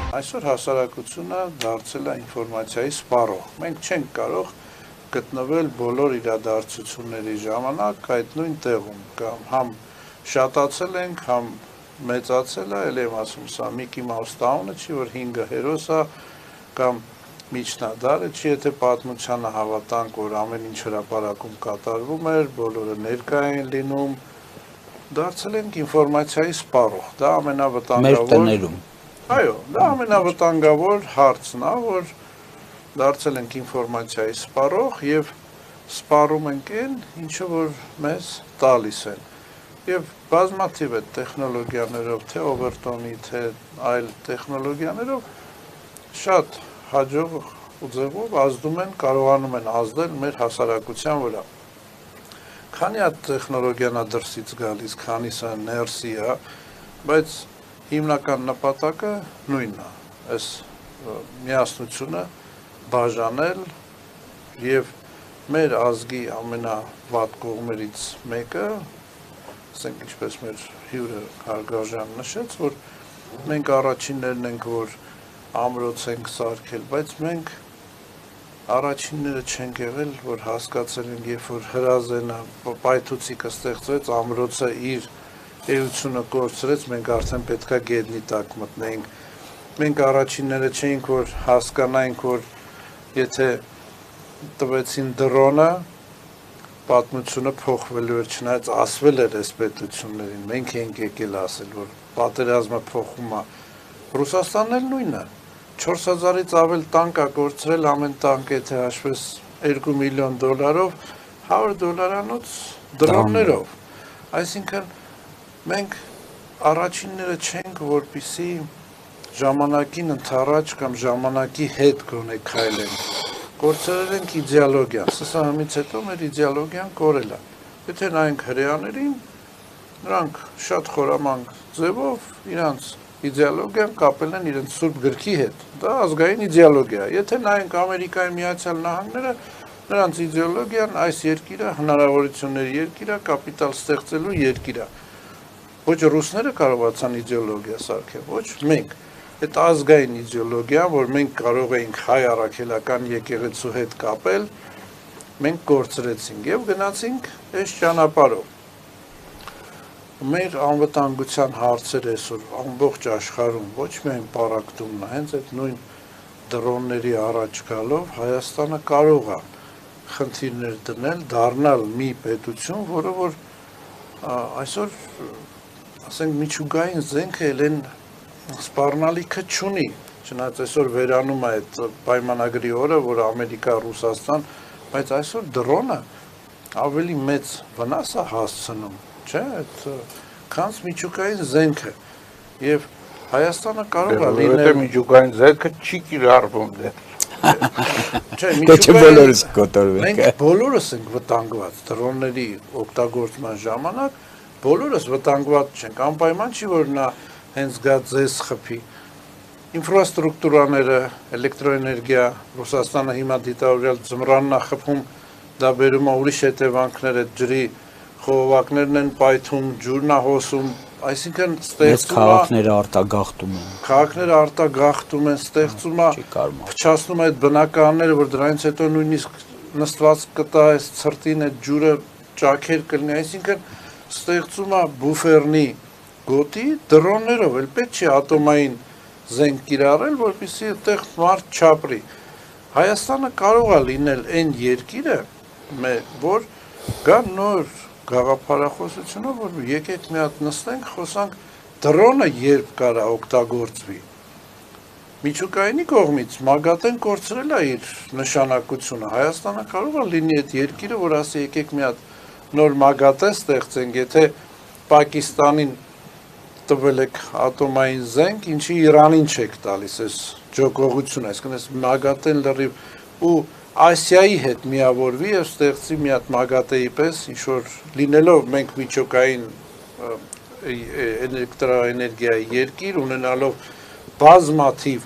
Այսօր հասարակությունը դարձել է ինֆորմացիայի սպառող։ Մենք չենք կարող գտնվել բոլոր իրադարձությունների ժամանակ այդ նույն տեղում, կամ համ շատացել ենք, համ մեծացել է, ել եմ ասում, սա Միկի Մաուս Տաունը չի, որ 5 հերոս է, կամ միջնադարը չի, եթե պատմությանը հավատանք, որ ամեն ինչ հրապարակում կատարվում էր, բոլորը ներկա են լինում, դարձել ենք ինֆորմացիայի սպառող, դա ամենավտանգավոր։ Մեր տներում։ Այո, դա ամենավտանգավոր հարցն է, որ դարձել ենք ինֆորմացիայի սպառող եւ սպառում ենք այն, ինչը որ մեզ տալիս են։ Եվ բազմաթիվ է տեխնոլոգիաներով, թե Overton-ի, թե այլ տեխնոլոգիաներով շատ հաջող ուղղով ազդում են, կարողանում են ազդել մեր հասարակության վրա։ Քանի հատ տեխնոլոգիան է դրսից գալիս, քանիսը ներսի է, բայց հիմնական նպատակը նույնն է, այս միասնությունը բաժանել եւ մեր ազգի ամենավատ կողմերից մեկը, ասենք ինչպես մեր հյուրը Հարգարժան նշեց, որ մենք առաջիններն ենք, որ ամրոց ենք սարքել, բայց մենք առաջինները չենք եղել, որ հասկացել ենք, երբ որ հրազենը պայթուցիկը ստեղծվեց, ամրոցը իր էությունը կորցրեց, մենք արդեն պետքա գետնի տակ մտնենք։ Մենք առաջինները չէինք, որ հասկանայինք, որ եթե տվեցին դրոնը, պատմությունը փոխվելու էր, չնայած ասվել էր այս պետություններին, մենք ենք եկել ասել, որ պատերազմը փոխում է։ Ռուսաստանն էլ նույնը, 4000-ից ավել տանկ է կորցրել, ամեն տանկ եթե հաշվես $2 միլիոն, $100 դրոններով։ Այսինքն մենք առաջինները չենք, որպիսի ժամանակին ընդառաջ կամ ժամանակի հետ գոնե քայլենք, կորցրել ենք իդեալոգիան, ՍՍՀ-ից հետո մեր իդեալոգիան կորել է։ Եթե նայենք հրեաներին, նրանք շատ խորամանկ ձևով իրանց իդեալոգիան կապել են իրենց սուրբ գրքի հետ, դա ազգային իդեալոգիա է։ Եթե նայենք Ամերիկայի Միացյալ Նահանգները, նրանց իդեալոգիան այս երկիրը հնարավորությունների երկիր է, կապիտալ ստեղծելու երկիր է։ Ոչ ռուսները կարողացան իդեոլոգիա սարքել, ոչ մենք։ Այդ ազգային իդեոլոգիա, որ մենք կարող էինք հայ առաքելական եկեղեցու հետ կապել, մենք կորցրեցինք եւ գնացինք այս ճանապարհով։ Մեր անվտանգության հարցերը այսօր ամբողջ աշխարհում ոչ միայն պարակտումն է, հենց այդ նույն դրոնների առաջ գալով Հայաստանը կարող է խնդիրներ դնել, դառնալ մի պետություն, որը որ այսօր ասենք միջուկային զենքը ելեն սպառնալիքը չունի, չնայած այսօր վերանում է այդ պայմանագրի օրը, որ Ամերիկա, Ռուսաստան, բայց այսօր դրոնը ավելի մեծ վնաս է հասցնում, չէ, այդ քանց միջուկային զենքը, եւ Հայաստանը կարող է լինել միջուկային զենքը չի կիրառվում դեռ։ Չէ, բոլորս կոտորվենք։ Մենք բոլորս ենք վտանգված դրոնների օգտագործման ժամանակ, բոլորս վտանգված չենք, անպայման չի, որ նա հենց գա ձեզ խփի։ Ինֆրաստրուկտուրաները, էլեկտրոէներգիա, Ռուսաստանը հիմա դիտավորյալ ձմռանն է խփում, դա բերում է ուրիշ հետևանքներ, այդ ջրի խողովակներն են պայթում, ջուրն է հոսում, այսինքն ստեղծում է քաղաքները արտագաղթում են, ստեղծում է, փչացնում է այդ բնակարանները, որ դրանից հետո նույնիսկ նստված կտա այս ցրտին այդ ջուրը ճաքեր կլինի, այսինքն ստեղծում է բուֆերնի գոտի դրոններով, էլ պետք չի ատոմային զենք կիրառել, որպեսզի այդտեղ մարդ չապրի։ Հայաստանը կարող է լինել այն երկիրը, որ գա նոր գաղափարախոսությունով, որ եկեք մի հատ նստենք, խոսանք դրոնը երբ կարա օգտագործվի։ Միջուկայինի կողմից Մագատեն կորցրել է իր նշանակությունը, Հայաստանը կարող է լինի այդ երկիրը, որ ասի եկեք մի հատ նոր Մագատե ստեղծենք, եթե Պակիստանին տվել եք ատոմային զենք, ինչի Իրանին չեք տալիս այս ջոկողությունը, այսինքն այս Մագատեն լրիվ ու Ասիայի հետ միավորվի եւ ստեղծի մի հատ Մագատեի պես, ինչ որ լինելով մենք միջուկային էլեկտրաէներգիայի երկիր, ունենալով բազմաթիվ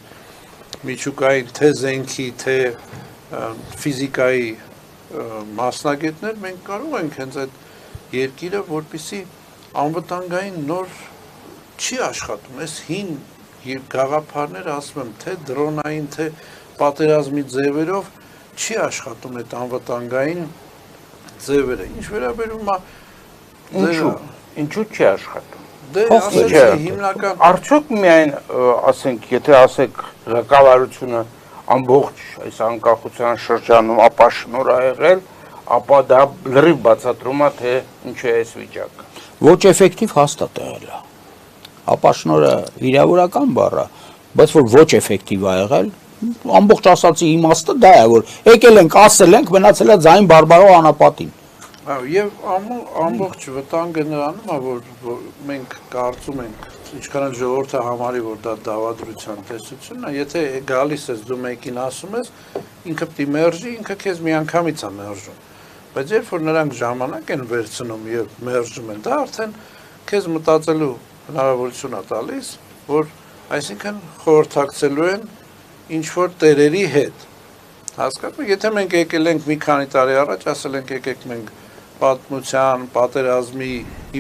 միջուկային թե զենքի, թե ֆիզիկայի մասնագետներ, մենք կարող ենք հենց այդ երկիրը, որպեսզի անվտանգային նոր չի աշխատում, այս հին գաղափարները ասում եմ, թե դրոնային, թե պատերազմի ձևերով չի աշխատում այդ անվտանգային ձևերը։ Ինչ վերաբերում է Ինչու չի աշխատում։ Դե ասեցի հիմնական Արդյոք միայն ասենք, եթե ասեք ղեկավարությունը ամբողջ այս անկախության շրջանում ապաշնոր ա եղել, ապա դա լրիվ բացատրում է, թե ինչու է այս վիճակը։ Ոչ էֆեկտիվ հաստատ եղել է։ Ապաշնորը վիրավորական բառ է, բայց որ ոչ էֆեկտիվ ա եղել, ամբողջ ասացի իմաստը դա է, որ եկել ենք, ասել ենք, մնացել է ձայն բարբարով անապատին։ Եվ ամբողջ վտանգը նրանում է, որ մենք կարծում ենք, ինչքան էլ ժողովուրդը համարի, որ դա դավադրության տեսությունն է, եթե գալիս ես դու մեկին ասում ես, ինքը պիտի մերժի, ինքը քեզ միանգամից է մերժում։ Բայց երբ որ նրանք ժամանակ են վերցնում եւ մերժում են, դա արդեն քեզ մտածելու հնարավորություն է տալիս, որ այսինքն խորհրդակցելու են ինչ որ տերերի հետ։ Հասկանում եք, եթե մենք եկել ենք մի քանի տարի առաջ, ասել ենք եկեք մենք պատմության, պատերազմի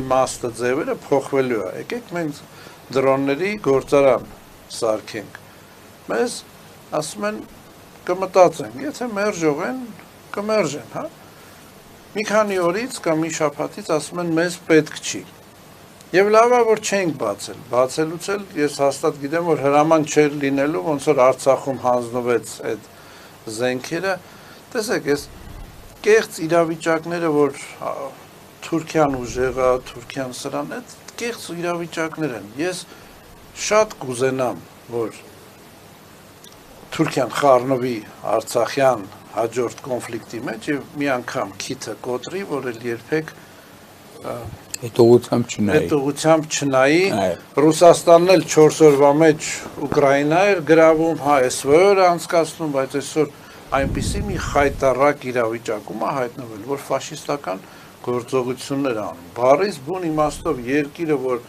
իմաստը ձևերը փոխվելու է։ Եկեք մենք դրոնների գործարան սարքենք։ Մեզ ասում են կմտածենք, եթե մերժող են, կմերժեն, հա։ Մի քանի օրից կամ մի շաբաթից ասում են մեզ պետք չի։ Եվ լավ է որ չենք բացել։ Բացելուց էլ ես հաստատ գիտեմ, որ հրաման չէր լինելու, ոնց որ Արցախում հանձնվեց այդ զենքերը։ Տեսեք, ես կեղծ իրավիճակները, որ Թուրքիան ուժեղա, Թուրքիան սրան, այդ կեղծ իրավիճակներ են։ Ես շատ կուզենամ, որ Թուրքիան խառնվի Արցախյան հաջորդ կոնֆլիկտի մեջ եւ մի անգամ քիթը կոտրի, որ էլ երբեք այդ ուղղությամբ չնայի։ Ռուսաստանն էլ 4 օրվա մեջ Ուկրաինա էր գրավում, հա, SVO-ը անցկացնում, բայց այսօր այնպիսի մի խայտառակ իրավիճակում է հայտնվել, որ ֆաշիստական գործողություններ անում։ Բառից բուն իմաստով երկիրը, որ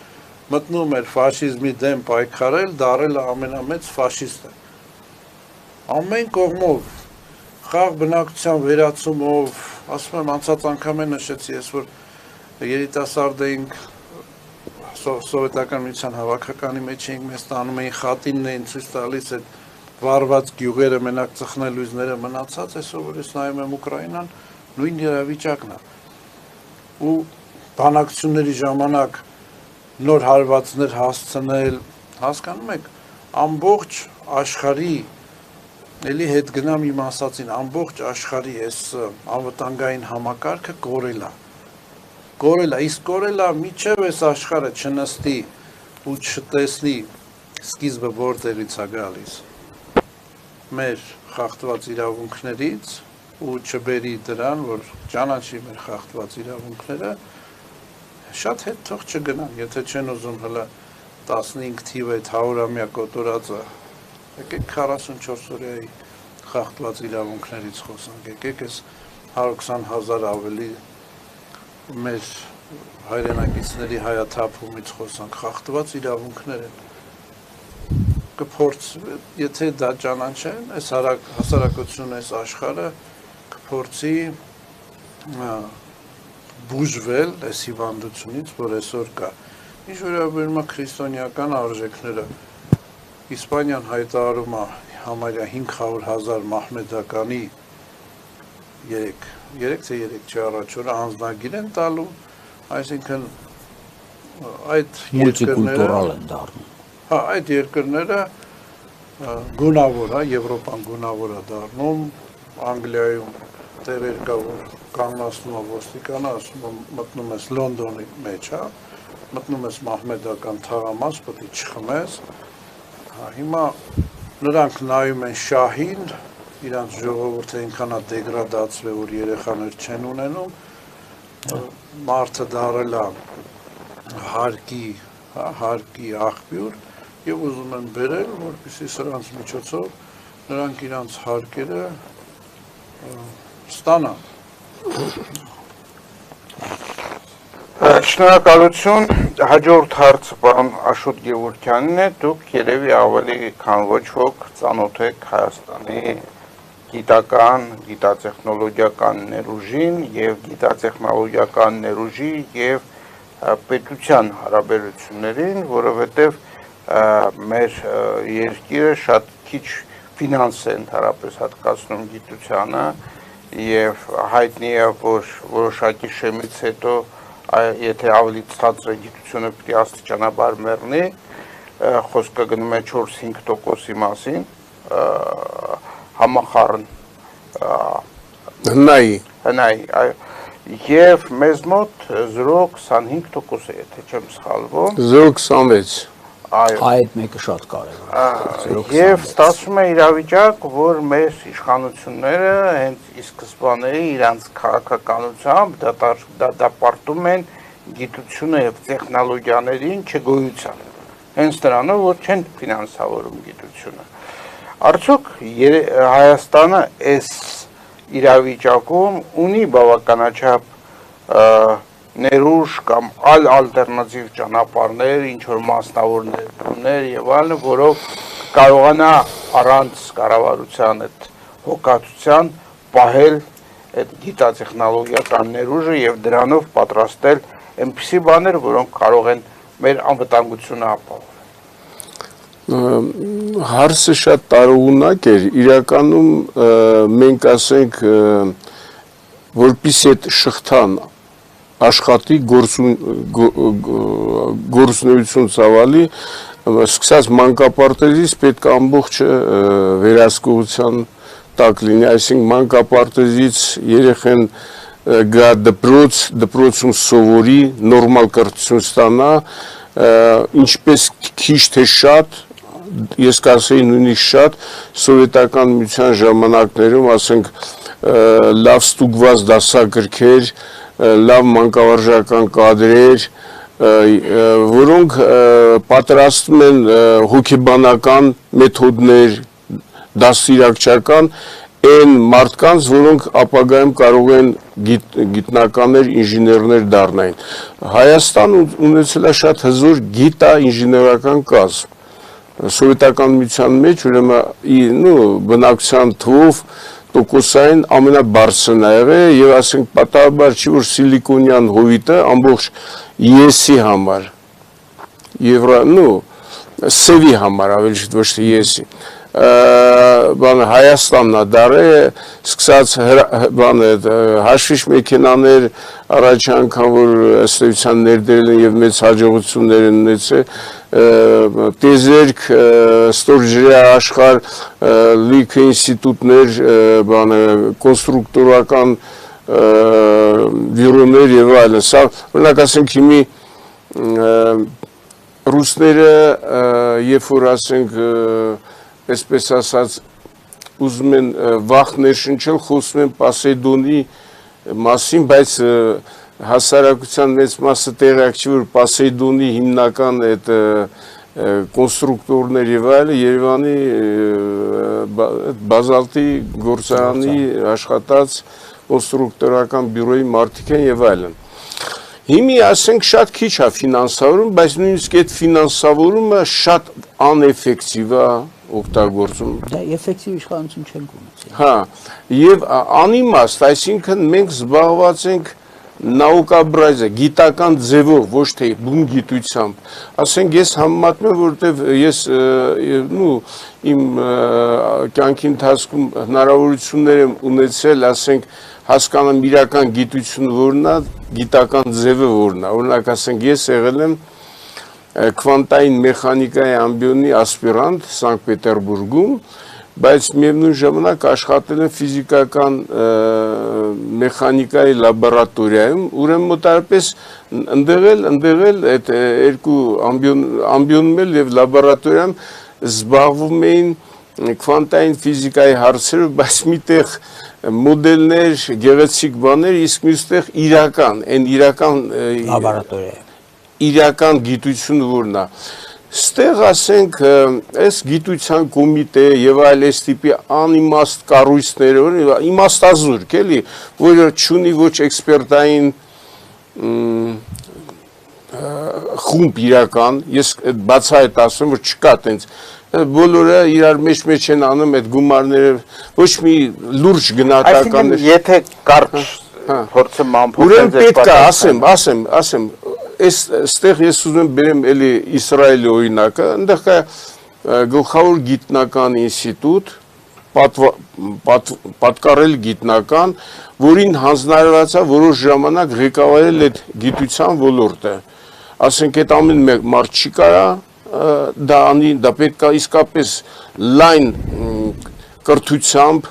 մտնում էր ֆաշիզմի դեմ պայքարել, դարել է ամենամեծ ֆաշիստը։ Ամեն կողմով խաղ բնակության վերացումով, ասում եմ, անցած անգամ է նշեցի ես, որ երիտասարդ էինք սովետական միության հավաքականի մեջ էինք, մեզ տանում էին խատինն էին ցույց տալիս այդ վարված գյուղերը, մենակ ծխնելույզները մնացած, այսօր որ ես նայում եմ Ուկրաինան, նույն իրավիճակն է։ Ու բանակցությունների ժամանակ նոր հարվածներ հասցնել, հասկանում եք, ամբողջ աշխարհի Էլի հետ գնամ իմ ասացին, ամբողջ աշխարհի այս անվտանգային համակարգը կորել է։ Կորել է, իսկ կորել է միջև այս աշխարհը չնստի ու չտեսնի սկիզբը որտեղից է գալիս։ Մեր խախտված իրավունքներից ու չբերի դրան, որ ճանաչի մեր խախտված իրավունքները, շատ հետ թող չգնան, եթե չեն ուզում հələ 15 թիվ այդ 100-ամյա կոտորածը Եկեք 44 օրյայի խախտված իրավունքներից խոսանք, եկեք այս 120,000 ավելի մեր հայրենակիցների հայաթափումից խոսանք, խախտված իրավունքներ են, կփորձ, եթե դա ճանաչեն, այս հասարակությունը, այս աշխարհը կփորձի բուժվել այս հիվանդությունից, որ այսօր կա, ինչ վերաբերում է քրիստոնեական արժեքները, Իսպանիան հայտարարում է համարյա 500,000 մահմեդականի 3 չէ առաջ օրը անձնագիր են տալու, այսինքն այդ մուլտիկուլտուրալ են դառնում։ Հա, այդ երկրները գունավոր, հա, Եվրոպան գունավոր է դառնում, Անգլիայում տեղեր կա, որ կանգնացնում է ոստիկանը, ասում է մտնում ես Լոնդոնի մեջ, հա, մտնում ես մահմեդական թաղամաս, պետք է չխմես։ Հիմա նրանք նայում են շահին, իրանց ժողովուրդը ինքան է դեգրադացվել, որ երեխաներ չեն ունենում, մարդը դարել է հարկի աղբյուր եւ ուզում են բերել, որպեսզի սրանց միջոցով նրանք իրանց հարկերը ստանան։ Շնորհակալություն, հաջորդ հարցը պարոն Աշոտ Գևորգյանն է, դուք երևի ավելի քան ոչ ոք ծանոթ եք Հայաստանի գիտական, գիտատեխնոլոգիական ներուժին եւ գիտատեխնոլոգիական ներուժի եւ պետության հարաբերություններին, որովհետեւ մեր երկիրը շատ քիչ ֆինանս է ընդհանրապես հատկացնում գիտությանը եւ հայտնի է որ որոշակի շեմից հետո եթե ավելի ցածր է գիտությունը պիտի աստիճանաբար մեռնի խոսքը գնում է 4-5%-ի մասին համախառն հնայի եւ մեզ մոտ 0.25% է եթե չեմ սխալվում 0.26 այդ մեկը շատ կարևոր է եւ ստացվում է իրավիճակ որ մեր իշխանությունները հենց ի սկզբանե իրանց քաղաքականությամբ դատապարտում են գիտությունը եւ տեխնոլոգիաներին չգոյության հենց նրանով որ չեն ֆինանսավորում գիտությունը արդյոք Հայաստանը այս իրավիճակում ունի բավականաչափ ներուժ կամ ալտերնատիվ ճանապարհներ, ինչ որ մասնավոր ներդրումներ եւ այլն, որով կարողանա առանց կառավարության այդ հոգատության պահել այդ գիտատեխնոլոգիական ներուժը եւ դրանով պատրաստել այնպիսի բաներ, որոնք կարող են մեր անվտանգությունը ապահովել։ Հարցը շատ տարողունակ էր, իրականում մենք ասենք որպեսզի այդ շղթան աշխատի գործունեություն ծավալի սկսած մանկապարտեզից պետք է ամբողջը վերահսկողության տակ լինի, այսինքն մանկապարտեզից երեխեն գա դպրոցում սովորի, նորմալ կրթություն ստանա, ինչպես քիչ թե շատ, ես կասեի նույնիսկ շատ, սովետական միության ժամանակներում, ասենք, լավ ստուգված դասագրքեր, լավ մանկավարժական կադրեր, որոնք պատրաստում են հոգեբանական մեթոդներ, դաստիարակչական այն մարդկանց, որոնք ապագայում կարող են գիտնականներ, ինժեներներ դառնային։ Հայաստանը ունեցել է շատ հզոր գիտա-ինժեներական կազմ։ Սովետական միության մեջ ուրեմն բնակչության թվով տոկոսային ամենաբարձրն է եղել եւ ասենք պատահաբար չի որ սիլիկոնյան հովիտը ամբողջ ԵՍ-ի համար սևի համար ավելի ոչ թե ԵՍ-ի Հայաստանն է դարել սկսած հաշվիչ մեքենաներ առաջ անգամ որ ըստ էության ներդրել են եւ մեծ հաջողություններ են ունեցել տեզերք ստորջրյա աշխարհ լիքը ինստիտուտներ կոնստրուկտորական բյուրոներ եւ այլն սա օրինակ ասենք հիմի ռուսները երբ որ ասենք այսպես ասած ուզում են վախ ներշնչել խոսում են Պասեյդոնի մասին բայց հասարակության մեծ մասը տեղյակ չի որ Պասեյդոնի հիմնական այդ կոնստրուկտորներ եւ այլն Երևանի բազալտի գործարանի աշխատած կոնստրուկտորական բյուրոյի մարդիկ են եւ այլն Հիմի ասենք շատ քիչ է ֆինանսավորում, բայց նույնիսկ այդ ֆինանսավորումը շատ անէֆեկտիվ է օգտագործում։ Դա էֆեկտիվ իշխանություն չենք ունեցել։ Հա, եւ անիմաստ, այսինքն մենք զբաղված ենք նաուկաբրազը, գիտական ձևով, ոչ թե բուն գիտությամբ։ Ասենք ես համեմատում եմ, որովհետեւ ես իմ կյանքի ընթացքում հնարավորություններ եմ ունեցել, ասենք հասկանամ իրական գիտությունը որն է, գիտական ձևը որն է։ Օրինակ ասենք ես եղել եմ քվանտային մեխանիկայի ամբիոնի ասպիրանտ Սանկտ Պետերբուրգում, բայց միևնույն ժամանակ աշխատել եմ ֆիզիկական մեխանիկայի լաբորատորիայում, ուրեմն մոտարապես ընդեղել այդ երկու ամբիոնում էլ եւ լաբորատորիայում զբաղվում էին քվանտային ֆիզիկայի հարցերով, բայց միտեղ մոդելներ, գեղեցիկ բաներ, իսկ մյուստեղ իրական, այն իրական լաբորատորիա իրական գիտությունը որն է։ Ստեղ ասենք այս գիտության կոմիտե եւ այլ այս տիպի անիմաստ կառույցներ, իմաստազուրկ էլի, որը չունի ոչ էքսպերտային խումբ իրական, ես բացահայտ ասում որ չկա տենց բոլորը իրար մեջ են անում այդ գումարները ոչ մի լուրջ գնահատականներ եթե կարճ փորձեմ ամփոփել ուրեմն պետք է ասեմ այստեղ ես ուզում եմ բերեմ էլի Իսրայելի օրինակը, այնտեղ կա գլխավոր գիտնական ինստիտուտ, պատկառել գիտնական, որին հանձնարարված է որոշ ժամանակ ղեկավարել այդ գիտության ոլորտը։ Ասենք այդ ամեն մարդ չի կարա դա անի, դա պետք է իսկապես լայն կրթությամբ,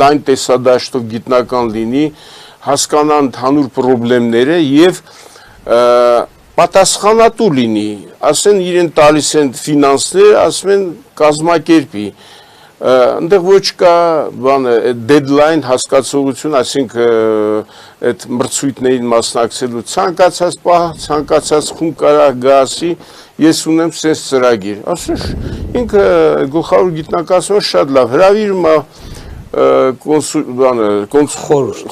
լայն տեսադաշտով գիտնական լինի, հասկանան ընդհանուր խնդիրները եւ պատասխանատու լինի, ասեն իրեն տալիս են ֆինանսներ, ասում են կազմակերպի, այնտեղ ոչ կա բանը դեդլայն հասկացողություն, ասենք այդ մրցույթներին մասնակցելու ցանկացած պահ, ցանկացած խումբ կարա գասի, ես ունեմ sense ծրագիր, ասես ինքը գլխավոր գիտնակացումը շատ լավ հրավիրում է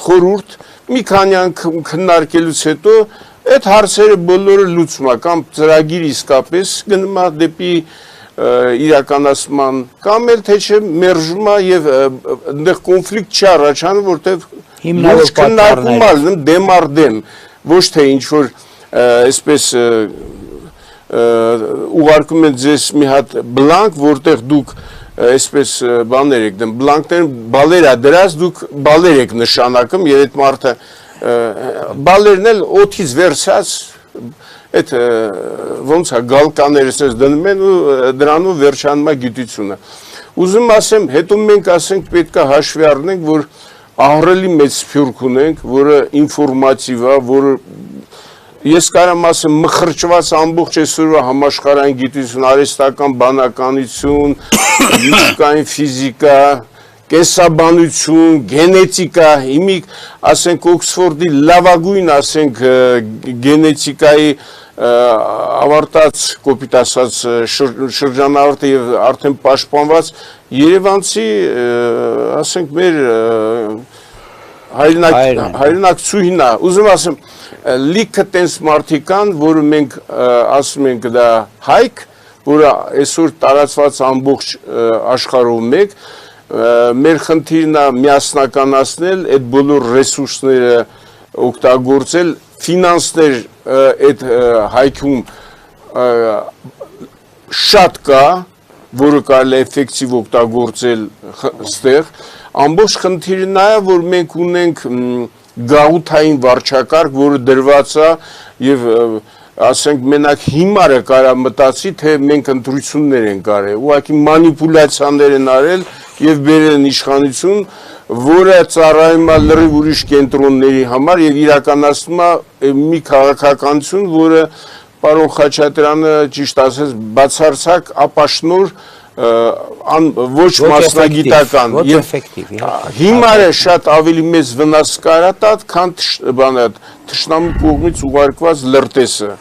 խորհուրդ մի քանի անգամ քննարկելուց հետո այդ հարցերը բոլորը լուծում է կամ ծրագիր իսկապես գնում է դեպի իրականացման կամ էլ թե չէ մերժում է եւ այնտեղ կոնֆլիկտ չի առաջանում որտեվ հիմնավոր քննարկումն դեմ առ դեմ ոչ թե ինչ որ այսպես ուղարկում են ձեզ մի հատ բլանկ որտեղ դուք այսպես բաներ եք դեմ բլանկներ բալեր է դրած դուք բալեր եք նշանակում եւ այդ մարդը բալերն էլ օթից վերցած այդ ոնց է գալկաներս դնում են ու դրանով վերջանում է գիտությունը ուզում ասեմ հետո մենք ասենք պետք է հաշվի առնենք որ ահռելի մեծ սփյուռք ունենք որը ինֆորմատիվ է որը ես կարամ ասեմ մխրճված ամբողջ այսօրվա համաշխարհային գիտություն արհեստական բանականություն ֆիզիկային ֆիզիկա կենսաբանություն, գենետիկա, հիմի ասենք Օքսֆորդի լավագույն ասենք գենետիկայի ավարտած կոպիտ ասած շրջանավարտը եւ արդեն պաշտպանված Երևանցի ասենք մեր հայրենակցուհին է ուզում ասեմ լիքը տենց մարդիկան որը մենք ասում ենք դա հայք որը այսօր տարածված ամբողջ աշխարհում մեկ մեր խնդիրն է միասնականացնել այդ բոլոր ռեսուրսները օգտագործել ֆինանսներ այդ հայքում շատ կա որը կարելի է էֆեկտիվ օգտագործել ստեղ ամբողջ խնդիրն է որ մենք ունենք գաղութային վարչակարգ որը դրված է եւ ասենք մենակ հիմարը կարա մտածի թե մենք ընտրություններ ենք արել ուղղակի մանիպուլյացիաներ են արել եւ բերել իշխանություն որը ծառայում է լրիվ ուրիշ կենտրոնների համար եւ իրականացնում է մի քաղաքականություն որը պարոն Խաչատրյանը ճիշտ ասեց բացարձակ ապաշնոր ոչ մասնագիտական եւ հիմարը շատ ավելի մեծ վնաս կարա տա քան բանը թշնամու կողմից ուղարկված լրտեսը